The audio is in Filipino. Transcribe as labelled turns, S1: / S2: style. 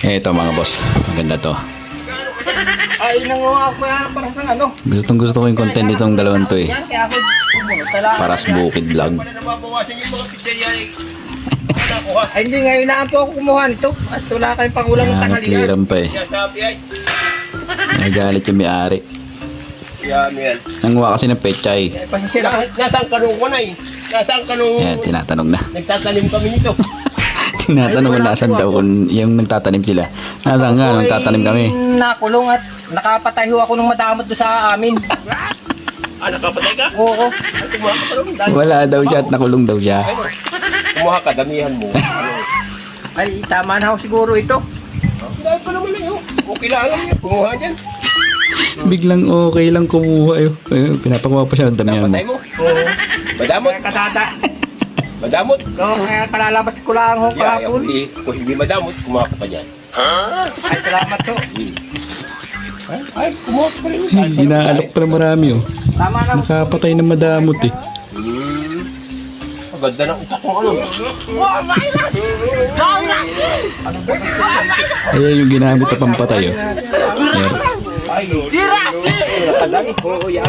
S1: Ito mga boss, maganda to.
S2: Ay, nanguha ko yan para sa ano.
S1: Gusto ko yung content nitong dalawang to eh.
S2: Yan, kaya ako pumunod talaga.
S1: Paras Bukid Vlog.
S3: Nababawasan yung mga pizzeria eh.
S2: Ay, hindi ngayon na po ako kumuha nito. At wala kayong pangulang ng tanghalian.
S1: Clearan pa eh.
S3: Kaya sabi ay.
S1: Nagalit yung may-ari.
S3: Yan, yan.
S1: Nanguha kasi ng pechay.
S2: Eh, pasensya na.
S3: Nasaan ka nung kunay? Nasaan ka nung
S1: Ayan, tinatanong na.
S3: nagtatanim kami nito?
S1: Tinatanong kung nasan daw kung yung nagtatanim sila. Nasaan nga, nagtatanim kami.
S2: Nakulong at nakapatay ho ako ng madamot doon sa amin.
S3: Ah, nakapatay ka?
S2: Oo.
S3: Ay, kumuha ka pa rin. Dahil-
S1: Wala daw siya at nakulong daw siya.
S3: Ano? Kumuha ka, damihan mo.
S2: Ay, tama na ho siguro ito.
S3: Dahil pa naman na yun. Okay lang alam niya. Kumuha dyan.
S1: Biglang okay lang kumuha yun. Pinapakuha pa siya ng damihan mo.
S3: Napatay mo. Oo. Madamot.
S2: Kaya kasada.
S3: Madamot.
S2: Oo, kaya kalalabas ko lang ho
S3: Yeah,
S2: kahapon.
S3: kung hindi madamot, kumuha ka pa dyan.
S2: Ay, salamat ho.
S3: Ay, kumuha ka pa rin.
S1: Inaalok pa na marami oh.
S2: Tama na.
S1: Nakapatay ng madamot eh.
S3: Ang ganda ng utak kong ano.
S1: Ayan yung ginamit na pampatay oh. Ayan.
S3: Ay,
S2: Nakadami. Oo, yan.